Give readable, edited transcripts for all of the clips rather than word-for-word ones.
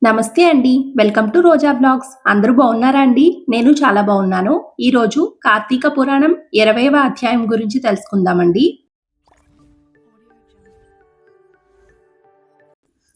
నమస్తే అండి. Welcome to Roja blogs. అందరూ బాగున్నారా అండి? నేను చాలా బాగున్నాను. ఈరోజు కార్తీక పురాణం 20వ అధ్యాయం గురించి తెలుసుకుందామండి.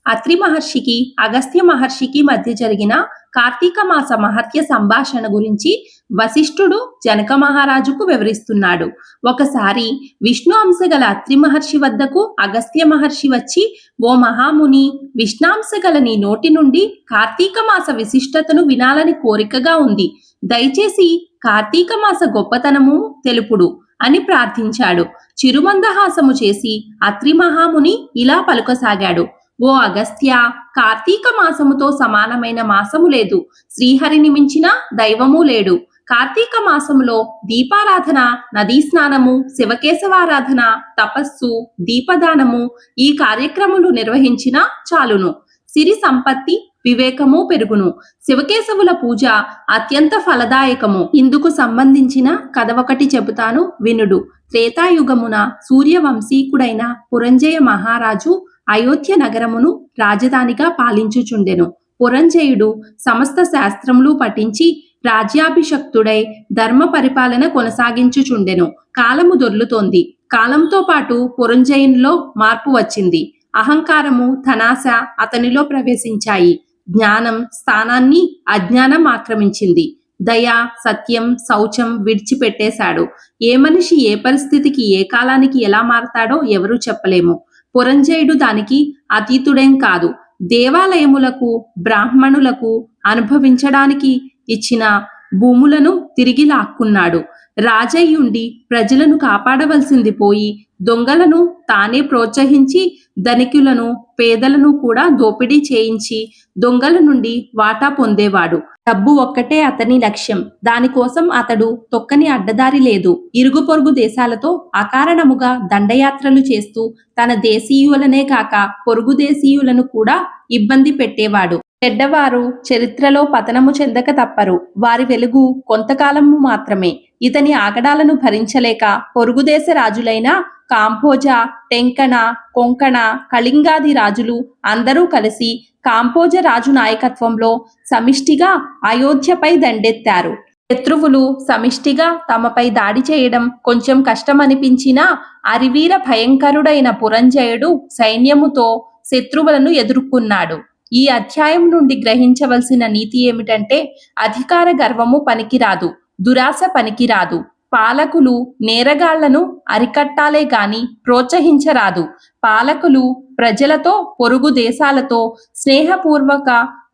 అత్రి మహర్షికి అగస్త్య మహర్షికి మధ్య జరిగిన కార్తీక మాస మహత్య సంభాషణ గురించి వశిష్ఠుడు జనక మహారాజుకు వివరిస్తున్నాడు. ఒకసారి విష్ణు అంశ గల అత్రి మహర్షి వద్దకు అగస్త్య మహర్షి వచ్చి, ఓ మహాముని, విష్ణాంశ గల నీ నోటి నుండి కార్తీక మాస విశిష్టతను వినాలని కోరికగా ఉంది. దయచేసి కార్తీక మాస గొప్పతనము తెలుపుడు అని ప్రార్థించాడు. చిరుమందహాసము చేసి అత్రి మహాముని ఇలా పలుకసాగాడు. ఓ అగస్త్య, కార్తీక మాసముతో సమానమైన మాసము లేదు. శ్రీహరిని మించిన దైవము లేడు. కార్తీక మాసములో దీపారాధన, నదీ స్నానము, శివకేశవారాధన, తపస్సు, దీపదానము ఈ కార్యక్రమాలు నిర్వహించినా చాలును. సిరి సంపత్తి, వివేకము పెరుగును. శివకేశవుల పూజ అత్యంత ఫలదాయకము. ఇందుకు సంబంధించిన కథ ఒకటి చెబుతాను, వినుడు. త్రేతాయుగమున సూర్యవంశీకుడైన పురంజయ మహారాజు అయోధ్య నగరమును రాజధానిగా పాలించుచుండెను. పురంజయుడు సమస్త శాస్త్రములు పఠించి రాజ్యాభిషక్తుడై ధర్మ పరిపాలన కొనసాగించుచుండెను. కాలము దొర్లుతోంది. కాలంతో పాటు పురంజయునిలో మార్పు వచ్చింది. అహంకారము, ధనాశ అతనిలో ప్రవేశించాయి. జ్ఞానం స్థానాన్ని అజ్ఞానం ఆక్రమించింది. దయ, సత్యం, శౌచం విడిచిపెట్టేశాడు. ఏ మనిషి ఏ పరిస్థితికి ఏ కాలానికి ఎలా మారతాడో ఎవరూ చెప్పలేము. పురంజయుడు దానికి అతీతుడేం కాదు. దేవాలయములకు, బ్రాహ్మణులకు అనుభవించడానికి ఇచ్చిన భూములను తిరిగి లాక్కున్నాడు. రాజయ్యుండి ప్రజలను కాపాడవలసింది పోయి దొంగలను తానే ప్రోత్సహించి ధనికులను, పేదలను కూడా దోపిడీ చేయించి దొంగల నుండి వాటా పొందేవాడు. డబ్బు ఒక్కటే అతని లక్ష్యం. దానికోసం అతడు తొక్కని అడ్డదారి లేదు. ఇరుగు పొరుగు దేశాలతో అకారణముగా దండయాత్రలు చేస్తూ తన దేశీయులనే కాక పొరుగు దేశీయులను కూడా ఇబ్బంది పెట్టేవాడు. చెడ్డవారు చరిత్రలో పతనము చెందక తప్పరు. వారి వెలుగు కొంతకాలము మాత్రమే. ఇతని ఆగడాలను భరించలేక పొరుగుదేశ రాజులైన కాంభోజ, టెంకణ, కొంకణ, కళింగాది రాజులు అందరూ కలిసి కాంభోజ రాజు నాయకత్వంలో సమిష్టిగా అయోధ్యపై దండెత్తారు. శత్రువులు సమిష్టిగా తమపై దాడి చేయడం కొంచెం కష్టమనిపించినా అరివీర భయంకరుడైన పురంజయుడు సైన్యముతో శత్రువులను ఎదుర్కొన్నాడు. ఈ అధ్యాయం నుండి గ్రహించవలసిన నీతి ఏమిటంటే, అధికార గర్వము పనికిరాదు, దురాశ పనికిరాదు. పాలకులు నేరగాళ్లను అరికట్టాలే గాని ప్రోత్సహించరాదు. పాలకులు ప్రజలతో, పొరుగు దేశాలతో స్నేహపూర్వక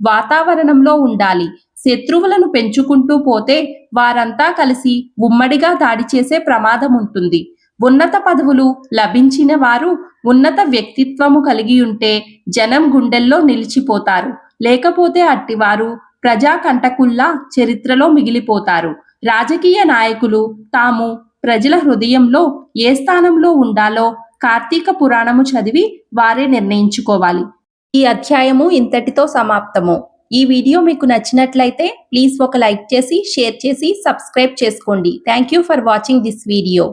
వాతావరణంలో ఉండాలి. శత్రువులను పెంచుకుంటూ పోతే వారంతా కలిసి ఉమ్మడిగా దాడి చేసే ప్రమాదం ఉంటుంది. ఉన్నత పదవులు లభించిన వారు ఉన్నత వ్యక్తిత్వము కలిగి ఉంటే జనం గుండెల్లో నిలిచిపోతారు. లేకపోతే అట్టివారు ప్రజాకంటకుల్లా చరిత్రలో మిగిలిపోతారు. రాజకీయ నాయకులు తాము ప్రజల హృదయంలో ఏ స్థానంలో ఉండాలో కార్తీక పురాణము చదివి వారే నిర్ణయించుకోవాలి. ఈ అధ్యాయము ఇంతటితో సమాప్తము. ఈ వీడియో మీకు నచ్చినట్లయితే ప్లీజ్ ఒక లైక్ చేసి, షేర్ చేసి, సబ్స్క్రైబ్ చేసుకోండి. Thank you for watching this video.